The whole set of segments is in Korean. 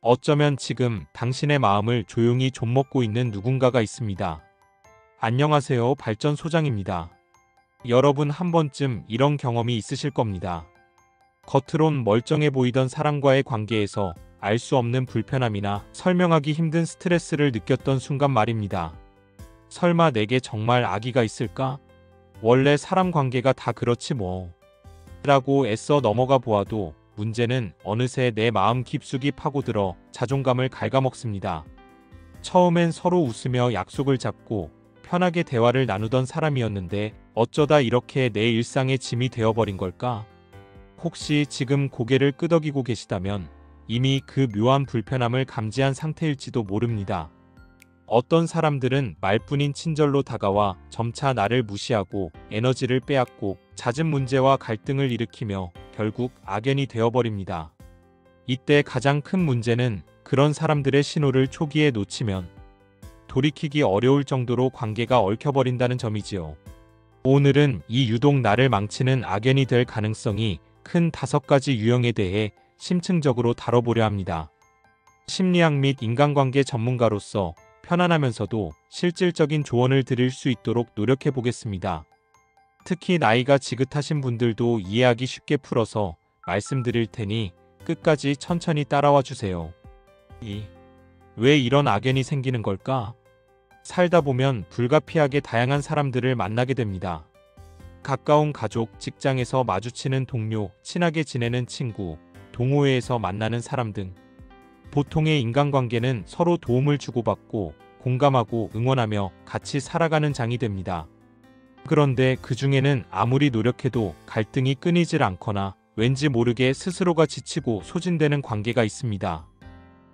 어쩌면 지금 당신의 마음을 조용히 좀먹고 있는 누군가가 있습니다. 안녕하세요, 발전소장입니다. 여러분 한 번쯤 이런 경험이 있으실 겁니다. 겉으론 멀쩡해 보이던 사람과의 관계에서 알 수 없는 불편함이나 설명하기 힘든 스트레스를 느꼈던 순간 말입니다. 설마 내게 정말 악의가 있을까? 원래 사람 관계가 다 그렇지 뭐. 라고 애써 넘어가 보아도 문제는 어느새 내 마음 깊숙이 파고들어 자존감을 갉아먹습니다. 처음엔 서로 웃으며 약속을 잡고 편하게 대화를 나누던 사람이었는데 어쩌다 이렇게 내 일상의 짐이 되어버린 걸까? 혹시 지금 고개를 끄덕이고 계시다면 이미 그 묘한 불편함을 감지한 상태일지도 모릅니다. 어떤 사람들은 말뿐인 친절로 다가와 점차 나를 무시하고 에너지를 빼앗고 잦은 문제와 갈등을 일으키며 결국 악연이 되어버립니다. 이때 가장 큰 문제는 그런 사람들의 신호를 초기에 놓치면 돌이키기 어려울 정도로 관계가 얽혀버린다는 점이지요. 오늘은 이 유독 나를 망치는 악연이 될 가능성이 큰 5가지 유형에 대해 심층적으로 다뤄보려 합니다. 심리학 및 인간관계 전문가로서 편안하면서도 실질적인 조언을 드릴 수 있도록 노력해 보겠습니다. 특히 나이가 지긋하신 분들도 이해하기 쉽게 풀어서 말씀드릴 테니 끝까지 천천히 따라와 주세요. 왜 이런 악연이 생기는 걸까? 살다 보면 불가피하게 다양한 사람들을 만나게 됩니다. 가까운 가족, 직장에서 마주치는 동료, 친하게 지내는 친구, 동호회에서 만나는 사람 등 보통의 인간관계는 서로 도움을 주고받고 공감하고 응원하며 같이 살아가는 장이 됩니다. 그런데 그 중에는 아무리 노력해도 갈등이 끊이질 않거나 왠지 모르게 스스로가 지치고 소진되는 관계가 있습니다.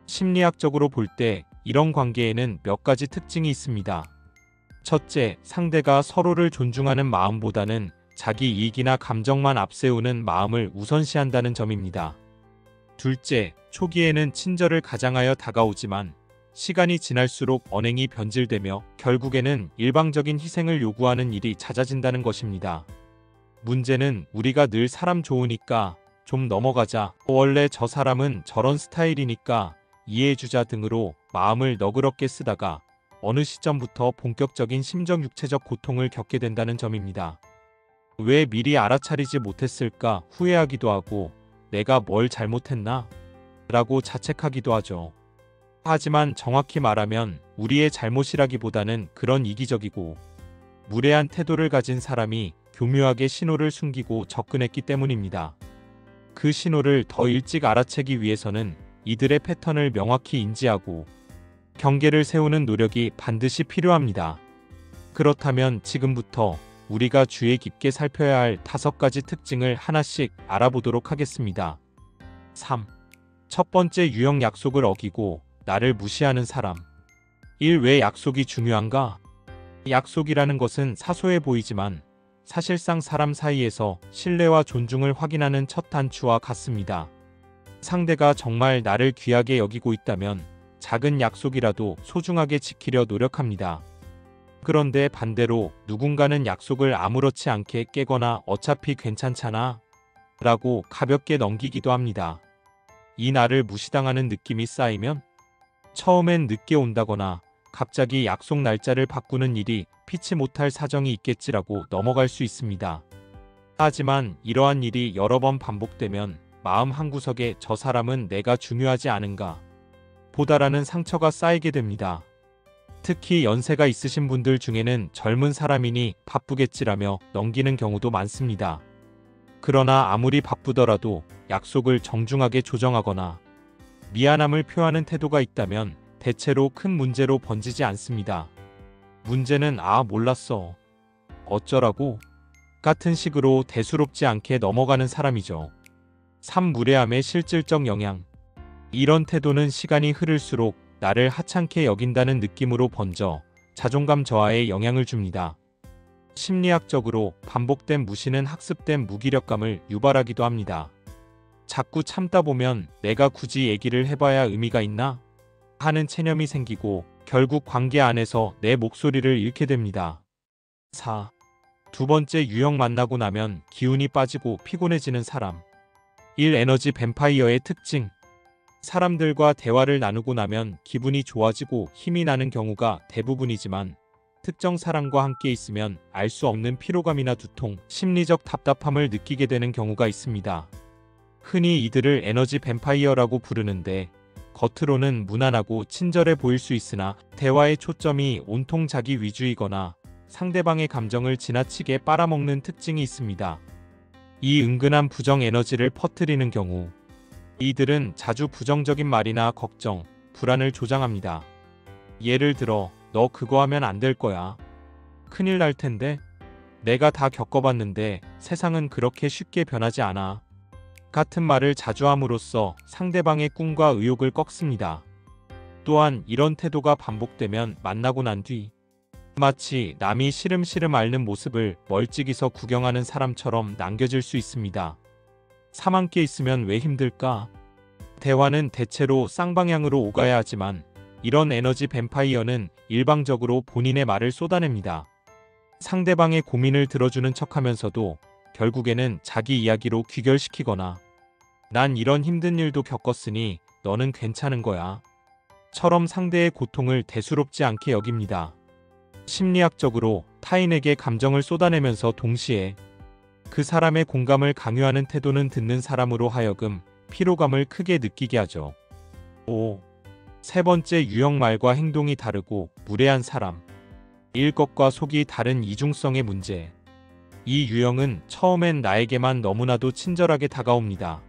심리학적으로 볼 때 이런 관계에는 몇 가지 특징이 있습니다. 첫째, 상대가 서로를 존중하는 마음보다는 자기 이익이나 감정만 앞세우는 마음을 우선시한다는 점입니다. 둘째, 초기에는 친절을 가장하여 다가오지만 시간이 지날수록 언행이 변질되며 결국에는 일방적인 희생을 요구하는 일이 잦아진다는 것입니다. 문제는 우리가 늘 사람 좋으니까 좀 넘어가자, 원래 저 사람은 저런 스타일이니까 이해해주자 등으로 마음을 너그럽게 쓰다가 어느 시점부터 본격적인 심적 육체적 고통을 겪게 된다는 점입니다. 왜 미리 알아차리지 못했을까 후회하기도 하고 내가 뭘 잘못했나? 라고 자책하기도 하죠. 하지만 정확히 말하면 우리의 잘못이라기보다는 그런 이기적이고 무례한 태도를 가진 사람이 교묘하게 신호를 숨기고 접근했기 때문입니다. 그 신호를 더 일찍 알아채기 위해서는 이들의 패턴을 명확히 인지하고 경계를 세우는 노력이 반드시 필요합니다. 그렇다면 지금부터 우리가 주의 깊게 살펴야 할 5가지 특징을 하나씩 알아보도록 하겠습니다. 3. 첫 번째 유형, 약속을 어기고 나를 무시하는 사람. 1. 왜 약속이 중요한가? 약속이라는 것은 사소해 보이지만 사실상 사람 사이에서 신뢰와 존중을 확인하는 첫 단추와 같습니다. 상대가 정말 나를 귀하게 여기고 있다면 작은 약속이라도 소중하게 지키려 노력합니다. 그런데 반대로 누군가는 약속을 아무렇지 않게 깨거나 어차피 괜찮잖아 라고 가볍게 넘기기도 합니다. 이 나를 무시당하는 느낌이 쌓이면 처음엔 늦게 온다거나 갑자기 약속 날짜를 바꾸는 일이 피치 못할 사정이 있겠지라고 넘어갈 수 있습니다. 하지만 이러한 일이 여러 번 반복되면 마음 한구석에 저 사람은 내가 중요하지 않은가 보다라는 상처가 쌓이게 됩니다. 특히 연세가 있으신 분들 중에는 젊은 사람이니 바쁘겠지라며 넘기는 경우도 많습니다. 그러나 아무리 바쁘더라도 약속을 정중하게 조정하거나 미안함을 표하는 태도가 있다면 대체로 큰 문제로 번지지 않습니다. 문제는 몰랐어. 어쩌라고? 같은 식으로 대수롭지 않게 넘어가는 사람이죠. 3. 무례함의 실질적 영향. 이런 태도는 시간이 흐를수록 나를 하찮게 여긴다는 느낌으로 번져 자존감 저하에 영향을 줍니다. 심리학적으로 반복된 무시는 학습된 무기력감을 유발하기도 합니다. 자꾸 참다 보면 내가 굳이 얘기를 해봐야 의미가 있나? 하는 체념이 생기고 결국 관계 안에서 내 목소리를 잃게 됩니다. 4. 두 번째 유형, 만나고 나면 기운이 빠지고 피곤해지는 사람. 1. 에너지 뱀파이어의 특징. 사람들과 대화를 나누고 나면 기분이 좋아지고 힘이 나는 경우가 대부분이지만 특정 사람과 함께 있으면 알 수 없는 피로감이나 두통, 심리적 답답함을 느끼게 되는 경우가 있습니다. 흔히 이들을 에너지 뱀파이어라고 부르는데 겉으로는 무난하고 친절해 보일 수 있으나 대화의 초점이 온통 자기 위주이거나 상대방의 감정을 지나치게 빨아먹는 특징이 있습니다. 이 은근한 부정 에너지를 퍼뜨리는 경우 이들은 자주 부정적인 말이나 걱정, 불안을 조장합니다. 예를 들어 너 그거 하면 안 될 거야. 큰일 날 텐데. 내가 다 겪어봤는데 세상은 그렇게 쉽게 변하지 않아. 같은 말을 자주 함으로써 상대방의 꿈과 의욕을 꺾습니다. 또한 이런 태도가 반복되면 만나고 난 뒤 마치 남이 시름시름 앓는 모습을 멀찍이서 구경하는 사람처럼 남겨질 수 있습니다. 함께 있으면 왜 힘들까? 대화는 대체로 쌍방향으로 오가야 하지만 이런 에너지 뱀파이어는 일방적으로 본인의 말을 쏟아냅니다. 상대방의 고민을 들어주는 척하면서도 결국에는 자기 이야기로 귀결시키거나 난 이런 힘든 일도 겪었으니 너는 괜찮은 거야. 처럼 상대의 고통을 대수롭지 않게 여깁니다. 심리학적으로 타인에게 감정을 쏟아내면서 동시에 그 사람의 공감을 강요하는 태도는 듣는 사람으로 하여금 피로감을 크게 느끼게 하죠. 5. 세 번째 유형 말과 행동이 다르고 무례한 사람. 일 것과 속이 다른 이중성의 문제. 이 유형은 처음엔 나에게만 너무나도 친절하게 다가옵니다.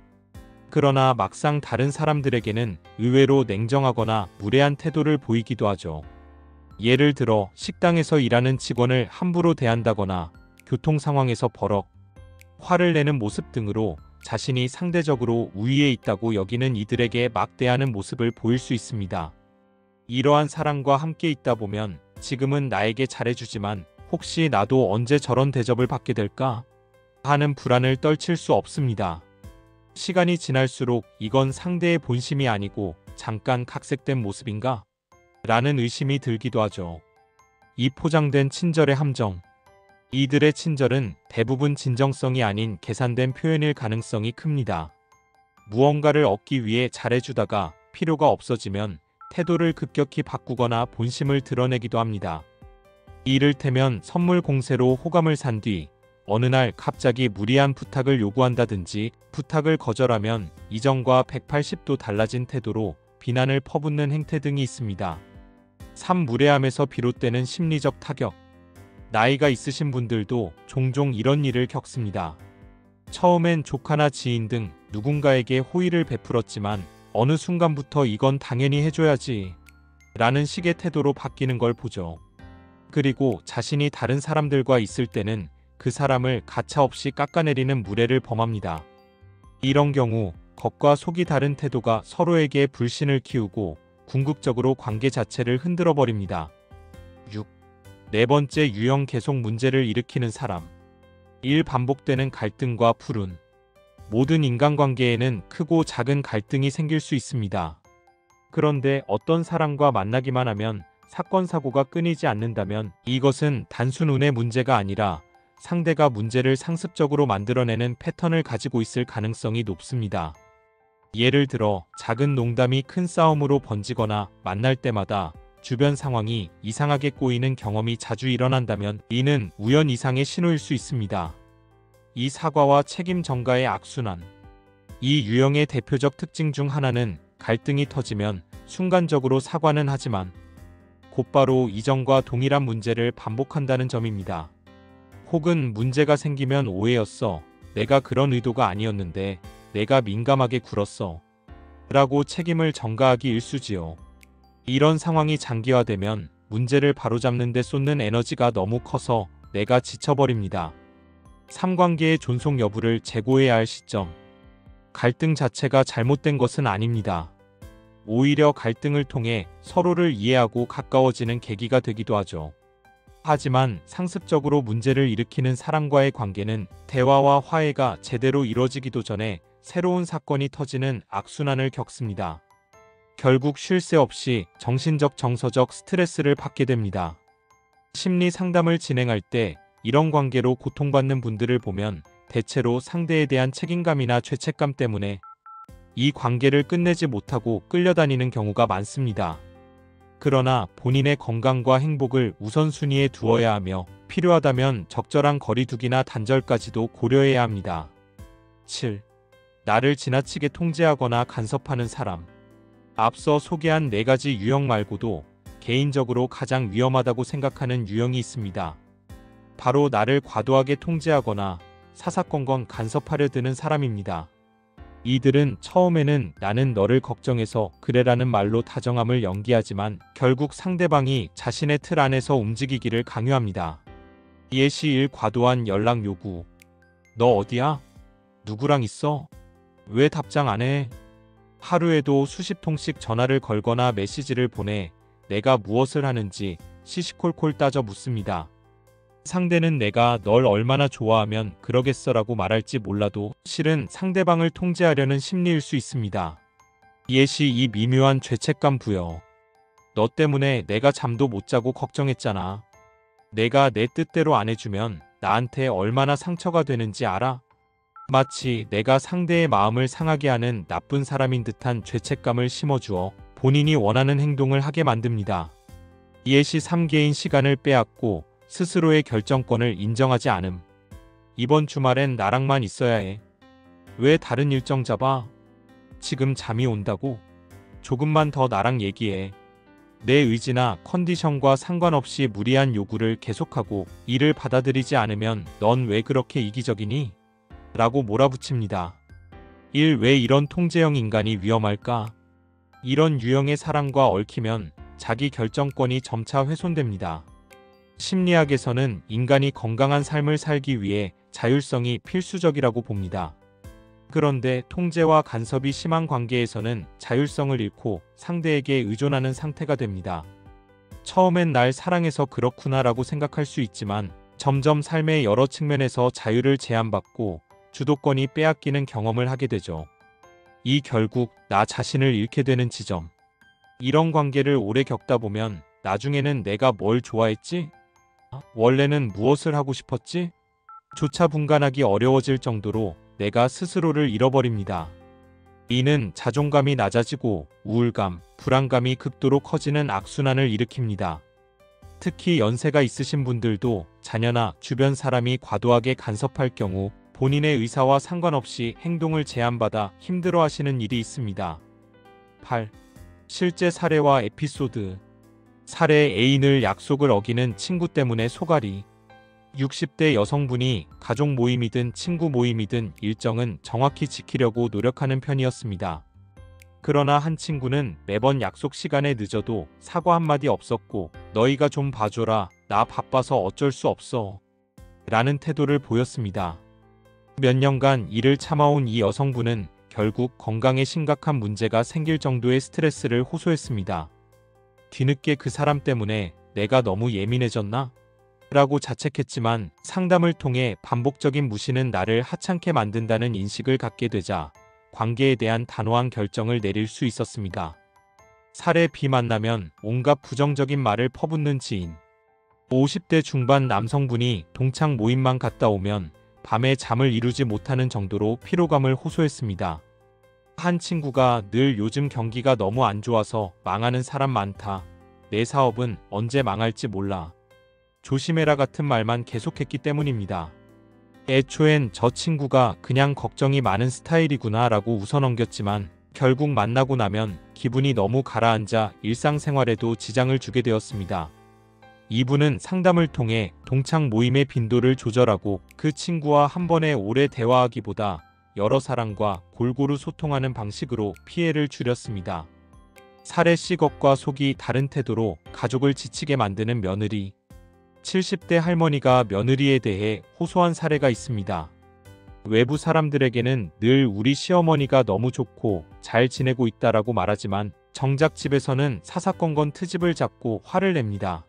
그러나 막상 다른 사람들에게는 의외로 냉정하거나 무례한 태도를 보이기도 하죠. 예를 들어 식당에서 일하는 직원을 함부로 대한다거나 교통 상황에서 버럭 화를 내는 모습 등으로 자신이 상대적으로 우위에 있다고 여기는 이들에게 막대하는 모습을 보일 수 있습니다. 이러한 사람과 함께 있다 보면 지금은 나에게 잘해주지만 혹시 나도 언제 저런 대접을 받게 될까? 하는 불안을 떨칠 수 없습니다. 시간이 지날수록 이건 상대의 본심이 아니고 잠깐 각색된 모습인가? 라는 의심이 들기도 하죠. 이 포장된 친절의 함정. 이들의 친절은 대부분 진정성이 아닌 계산된 표현일 가능성이 큽니다. 무언가를 얻기 위해 잘해주다가 필요가 없어지면 태도를 급격히 바꾸거나 본심을 드러내기도 합니다. 이를테면 선물 공세로 호감을 산 뒤 어느 날 갑자기 무리한 부탁을 요구한다든지 부탁을 거절하면 이전과 180도 달라진 태도로 비난을 퍼붓는 행태 등이 있습니다. 무례함에서 비롯되는 심리적 타격. 나이가 있으신 분들도 종종 이런 일을 겪습니다. 처음엔 조카나 지인 등 누군가에게 호의를 베풀었지만 어느 순간부터 이건 당연히 해줘야지 라는 식의 태도로 바뀌는 걸 보죠. 그리고 자신이 다른 사람들과 있을 때는 그 사람을 가차없이 깎아내리는 무례를 범합니다. 이런 경우 겉과 속이 다른 태도가 서로에게 불신을 키우고 궁극적으로 관계 자체를 흔들어 버립니다. 6. 네 번째 유형 계속 문제를 일으키는 사람. 반복되는 갈등과 불운. 모든 인간관계에는 크고 작은 갈등이 생길 수 있습니다. 그런데 어떤 사람과 만나기만 하면 사건 사고가 끊이지 않는다면 이것은 단순 운의 문제가 아니라 상대가 문제를 상습적으로 만들어내는 패턴을 가지고 있을 가능성이 높습니다. 예를 들어 작은 농담이 큰 싸움으로 번지거나 만날 때마다 주변 상황이 이상하게 꼬이는 경험이 자주 일어난다면 이는 우연 이상의 신호일 수 있습니다. 이 사과와 책임 전가의 악순환. 이 유형의 대표적 특징 중 하나는 갈등이 터지면 순간적으로 사과는 하지만 곧바로 이전과 동일한 문제를 반복한다는 점입니다. 혹은 문제가 생기면 오해였어. 내가 그런 의도가 아니었는데 내가 민감하게 굴었어. 라고 책임을 전가하기 일쑤지요. 이런 상황이 장기화되면 문제를 바로잡는 데 쏟는 에너지가 너무 커서 내가 지쳐버립니다. 삼관계의 존속 여부를 재고해야 할 시점. 갈등 자체가 잘못된 것은 아닙니다. 오히려 갈등을 통해 서로를 이해하고 가까워지는 계기가 되기도 하죠. 하지만 상습적으로 문제를 일으키는 사람과의 관계는 대화와 화해가 제대로 이뤄지기도 전에 새로운 사건이 터지는 악순환을 겪습니다. 결국 쉴 새 없이 정신적 정서적 스트레스를 받게 됩니다. 심리 상담을 진행할 때 이런 관계로 고통받는 분들을 보면 대체로 상대에 대한 책임감이나 죄책감 때문에 이 관계를 끝내지 못하고 끌려다니는 경우가 많습니다. 그러나 본인의 건강과 행복을 우선순위에 두어야 하며 필요하다면 적절한 거리두기나 단절까지도 고려해야 합니다. 7. 나를 지나치게 통제하거나 간섭하는 사람. 앞서 소개한 4가지 유형 말고도 개인적으로 가장 위험하다고 생각하는 유형이 있습니다. 바로 나를 과도하게 통제하거나 사사건건 간섭하려 드는 사람입니다. 이들은 처음에는 나는 너를 걱정해서 그래라는 말로 다정함을 연기하지만 결국 상대방이 자신의 틀 안에서 움직이기를 강요합니다. 예시 1. 과도한 연락 요구. 너 어디야? 누구랑 있어? 왜 답장 안 해? 하루에도 수십 통씩 전화를 걸거나 메시지를 보내 내가 무엇을 하는지 시시콜콜 따져 묻습니다. 상대는 내가 널 얼마나 좋아하면 그러겠어라고 말할지 몰라도 실은 상대방을 통제하려는 심리일 수 있습니다. 예시 2. 미묘한 죄책감 부여. 너 때문에 내가 잠도 못 자고 걱정했잖아. 내가 내 뜻대로 안 해주면 나한테 얼마나 상처가 되는지 알아? 마치 내가 상대의 마음을 상하게 하는 나쁜 사람인 듯한 죄책감을 심어주어 본인이 원하는 행동을 하게 만듭니다. 예시 3. 개인 시간을 빼앗고 스스로의 결정권을 인정하지 않음. 이번 주말엔 나랑만 있어야 해. 왜 다른 일정 잡아? 지금 잠이 온다고? 조금만 더 나랑 얘기해. 내 의지나 컨디션과 상관없이 무리한 요구를 계속하고 이를 받아들이지 않으면 넌 왜 그렇게 이기적이니? 라고 몰아붙입니다. 1. 왜 이런 통제형 인간이 위험할까? 이런 유형의 사람과 얽히면 자기 결정권이 점차 훼손됩니다. 심리학에서는 인간이 건강한 삶을 살기 위해 자율성이 필수적이라고 봅니다. 그런데 통제와 간섭이 심한 관계에서는 자율성을 잃고 상대에게 의존하는 상태가 됩니다. 처음엔 날 사랑해서 그렇구나라고 생각할 수 있지만 점점 삶의 여러 측면에서 자유를 제한받고 주도권이 빼앗기는 경험을 하게 되죠. 이 결국 나 자신을 잃게 되는 지점. 이런 관계를 오래 겪다 보면 나중에는 내가 뭘 좋아했지? 원래는 무엇을 하고 싶었지? 조차 분간하기 어려워질 정도로 내가 스스로를 잃어버립니다. 이는 자존감이 낮아지고 우울감, 불안감이 극도로 커지는 악순환을 일으킵니다. 특히 연세가 있으신 분들도 자녀나 주변 사람이 과도하게 간섭할 경우 본인의 의사와 상관없이 행동을 제한받아 힘들어하시는 일이 있습니다. 8. 실제 사례와 에피소드. 사례 애인을 약속을 어기는 친구 때문에 소갈이. 60대 여성분이 가족 모임이든 친구 모임이든 일정은 정확히 지키려고 노력하는 편이었습니다. 그러나 한 친구는 매번 약속 시간에 늦어도 사과 한마디 없었고 너희가 좀 봐줘라, 나 바빠서 어쩔 수 없어 라는 태도를 보였습니다. 몇 년간 이를 참아온 이 여성분은 결국 건강에 심각한 문제가 생길 정도의 스트레스를 호소했습니다. 뒤늦게 그 사람 때문에 내가 너무 예민해졌나? 라고 자책했지만 상담을 통해 반복적인 무시는 나를 하찮게 만든다는 인식을 갖게 되자 관계에 대한 단호한 결정을 내릴 수 있었습니다. 사례 B. 만나면 온갖 부정적인 말을 퍼붓는 지인. 50대 중반 남성분이 동창 모임만 갔다 오면 밤에 잠을 이루지 못하는 정도로 피로감을 호소했습니다. 한 친구가 늘 요즘 경기가 너무 안 좋아서 망하는 사람 많다. 내 사업은 언제 망할지 몰라. 조심해라 같은 말만 계속했기 때문입니다. 애초엔 저 친구가 그냥 걱정이 많은 스타일이구나 라고 웃어넘겼지만 결국 만나고 나면 기분이 너무 가라앉아 일상생활에도 지장을 주게 되었습니다. 이분은 상담을 통해 동창 모임의 빈도를 조절하고 그 친구와 한 번에 오래 대화하기보다 여러 사람과 골고루 소통하는 방식으로 피해를 줄였습니다. 사례 C. 겉과 속이 다른 태도로 가족을 지치게 만드는 며느리. 70대 할머니가 며느리에 대해 호소한 사례가 있습니다. 외부 사람들에게는 늘 우리 시어머니가 너무 좋고 잘 지내고 있다라고 말하지만 정작 집에서는 사사건건 트집을 잡고 화를 냅니다.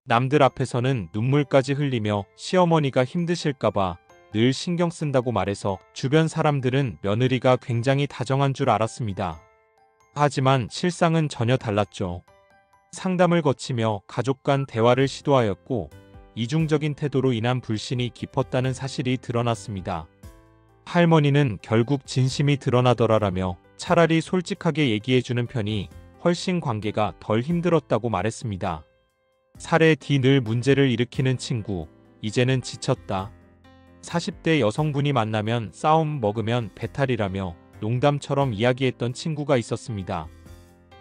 남들 앞에서는 눈물까지 흘리며 시어머니가 힘드실까봐 늘 신경 쓴다고 말해서 주변 사람들은 며느리가 굉장히 다정한 줄 알았습니다. 하지만 실상은 전혀 달랐죠. 상담을 거치며 가족 간 대화를 시도하였고 이중적인 태도로 인한 불신이 깊었다는 사실이 드러났습니다. 할머니는 결국 진심이 드러나더라라며 차라리 솔직하게 얘기해주는 편이 훨씬 관계가 덜 힘들었다고 말했습니다. 살에 뒤 늘 문제를 일으키는 친구, 이제는 지쳤다. 40대 여성분이 만나면 싸움 먹으면 배탈이라며 농담처럼 이야기했던 친구가 있었습니다.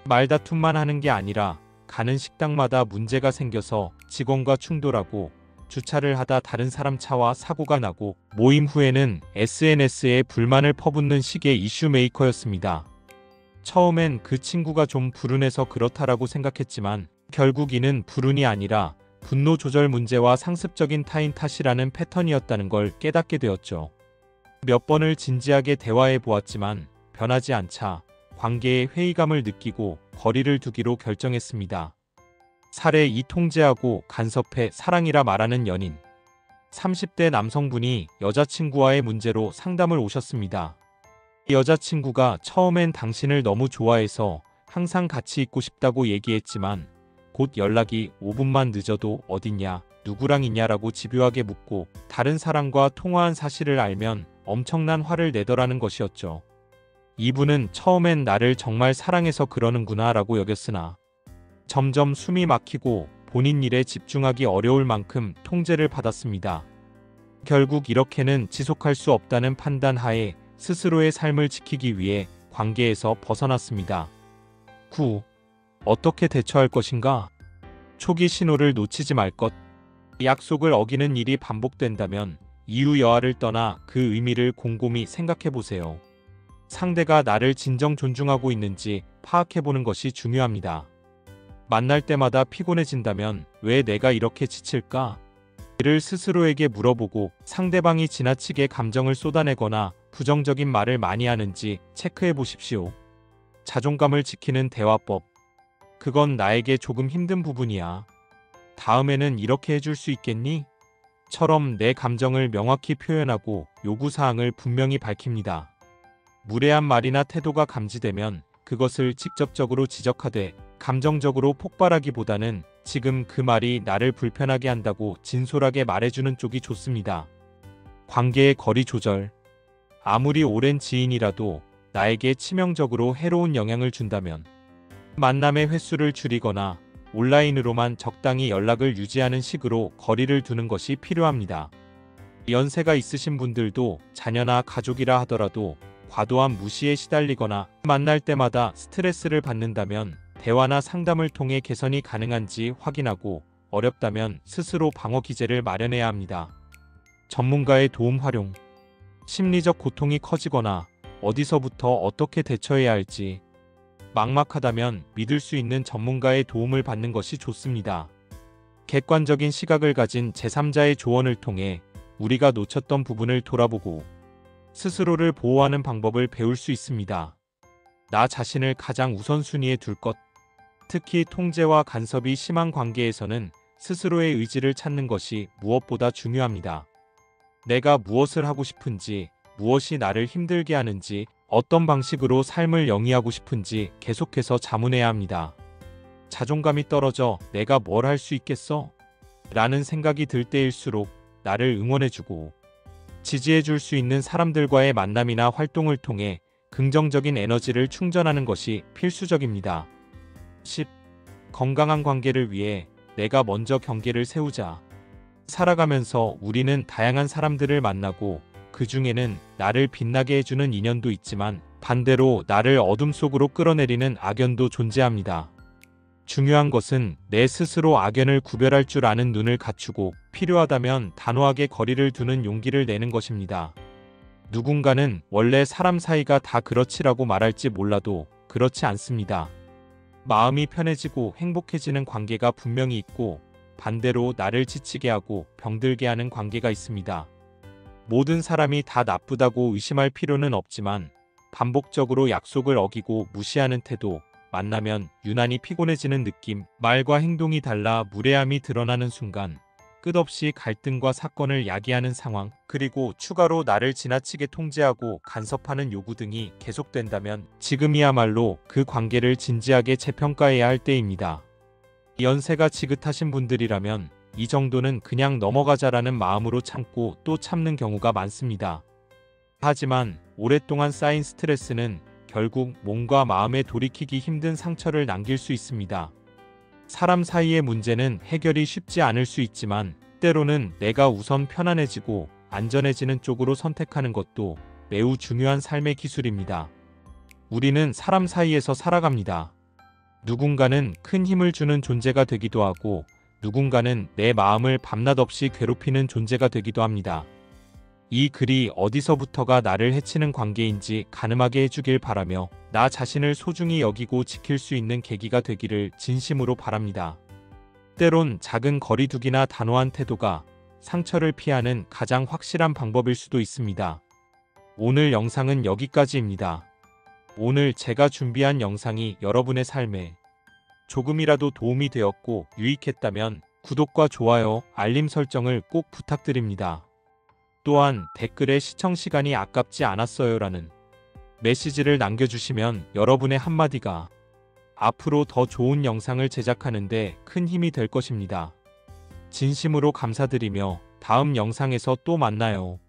말다툼만 하는 게 아니라 가는 식당마다 문제가 생겨서 직원과 충돌하고 주차를 하다 다른 사람 차와 사고가 나고 모임 후에는 SNS에 불만을 퍼붓는 식의 이슈 메이커였습니다. 처음엔 그 친구가 좀 불운해서 그렇다라고 생각했지만 결국 이는 불운이 아니라 분노 조절 문제와 상습적인 타인 탓이라는 패턴이었다는 걸 깨닫게 되었죠. 몇 번을 진지하게 대화해 보았지만 변하지 않자 관계에 회의감을 느끼고 거리를 두기로 결정했습니다. 살해 이 통제하고 간섭해 사랑이라 말하는 연인. 30대 남성분이 여자친구와의 문제로 상담을 오셨습니다. 여자친구가 처음엔 당신을 너무 좋아해서 항상 같이 있고 싶다고 얘기했지만 곧 연락이 5분만 늦어도 어딨냐, 누구랑 있냐라고 집요하게 묻고 다른 사람과 통화한 사실을 알면 엄청난 화를 내더라는 것이었죠. 이분은 처음엔 나를 정말 사랑해서 그러는구나 라고 여겼으나 점점 숨이 막히고 본인 일에 집중하기 어려울 만큼 통제를 받았습니다. 결국 이렇게는 지속할 수 없다는 판단 하에 스스로의 삶을 지키기 위해 관계에서 벗어났습니다. 9. 어떻게 대처할 것인가? 초기 신호를 놓치지 말 것. 약속을 어기는 일이 반복된다면 이유 여하를 떠나 그 의미를 곰곰이 생각해 보세요. 상대가 나를 진정 존중하고 있는지 파악해보는 것이 중요합니다. 만날 때마다 피곤해진다면 왜 내가 이렇게 지칠까? 이를 스스로에게 물어보고 상대방이 지나치게 감정을 쏟아내거나 부정적인 말을 많이 하는지 체크해 보십시오. 자존감을 지키는 대화법. 그건 나에게 조금 힘든 부분이야. 다음에는 이렇게 해줄 수 있겠니? 처럼 내 감정을 명확히 표현하고 요구사항을 분명히 밝힙니다. 무례한 말이나 태도가 감지되면 그것을 직접적으로 지적하되 감정적으로 폭발하기보다는 지금 그 말이 나를 불편하게 한다고 진솔하게 말해주는 쪽이 좋습니다. 관계의 거리 조절. 아무리 오랜 지인이라도 나에게 치명적으로 해로운 영향을 준다면 만남의 횟수를 줄이거나 온라인으로만 적당히 연락을 유지하는 식으로 거리를 두는 것이 필요합니다. 연세가 있으신 분들도 자녀나 가족이라 하더라도 과도한 무시에 시달리거나 만날 때마다 스트레스를 받는다면 대화나 상담을 통해 개선이 가능한지 확인하고 어렵다면 스스로 방어 기제를 마련해야 합니다. 전문가의 도움 활용. 심리적 고통이 커지거나 어디서부터 어떻게 대처해야 할지 막막하다면 믿을 수 있는 전문가의 도움을 받는 것이 좋습니다. 객관적인 시각을 가진 제3자의 조언을 통해 우리가 놓쳤던 부분을 돌아보고 스스로를 보호하는 방법을 배울 수 있습니다. 나 자신을 가장 우선순위에 둘 것. 특히 통제와 간섭이 심한 관계에서는 스스로의 의지를 찾는 것이 무엇보다 중요합니다. 내가 무엇을 하고 싶은지, 무엇이 나를 힘들게 하는지, 어떤 방식으로 삶을 영위하고 싶은지 계속해서 자문해야 합니다. 자존감이 떨어져 내가 뭘 할 수 있겠어? 라는 생각이 들 때일수록 나를 응원해주고 지지해줄 수 있는 사람들과의 만남이나 활동을 통해 긍정적인 에너지를 충전하는 것이 필수적입니다. 10. 건강한 관계를 위해 내가 먼저 경계를 세우자. 살아가면서 우리는 다양한 사람들을 만나고 그 중에는 나를 빛나게 해주는 인연도 있지만 반대로 나를 어둠 속으로 끌어내리는 악연도 존재합니다. 중요한 것은 내 스스로 악연을 구별할 줄 아는 눈을 갖추고 필요하다면 단호하게 거리를 두는 용기를 내는 것입니다. 누군가는 원래 사람 사이가 다 그렇지라고 말할지 몰라도 그렇지 않습니다. 마음이 편해지고 행복해지는 관계가 분명히 있고 반대로 나를 지치게 하고 병들게 하는 관계가 있습니다. 모든 사람이 다 나쁘다고 의심할 필요는 없지만 반복적으로 약속을 어기고 무시하는 태도, 만나면 유난히 피곤해지는 느낌, 말과 행동이 달라 무례함이 드러나는 순간, 끝없이 갈등과 사건을 야기하는 상황, 그리고 추가로 나를 지나치게 통제하고 간섭하는 요구 등이 계속된다면 지금이야말로 그 관계를 진지하게 재평가해야 할 때입니다. 연세가 지긋하신 분들이라면 이 정도는 그냥 넘어가자라는 마음으로 참고 또 참는 경우가 많습니다. 하지만 오랫동안 쌓인 스트레스는 결국 몸과 마음에 돌이키기 힘든 상처를 남길 수 있습니다. 사람 사이의 문제는 해결이 쉽지 않을 수 있지만 때로는 내가 우선 편안해지고 안전해지는 쪽으로 선택하는 것도 매우 중요한 삶의 기술입니다. 우리는 사람 사이에서 살아갑니다. 누군가는 큰 힘을 주는 존재가 되기도 하고 누군가는 내 마음을 밤낮 없이 괴롭히는 존재가 되기도 합니다. 이 글이 어디서부터가 나를 해치는 관계인지 가늠하게 해주길 바라며 나 자신을 소중히 여기고 지킬 수 있는 계기가 되기를 진심으로 바랍니다. 때론 작은 거리두기나 단호한 태도가 상처를 피하는 가장 확실한 방법일 수도 있습니다. 오늘 영상은 여기까지입니다. 오늘 제가 준비한 영상이 여러분의 삶에 조금이라도 도움이 되었고 유익했다면 구독과 좋아요, 알림 설정을 꼭 부탁드립니다. 또한 댓글에 시청 시간이 아깝지 않았어요라는 메시지를 남겨주시면 여러분의 한마디가 앞으로 더 좋은 영상을 제작하는 데 큰 힘이 될 것입니다. 진심으로 감사드리며 다음 영상에서 또 만나요.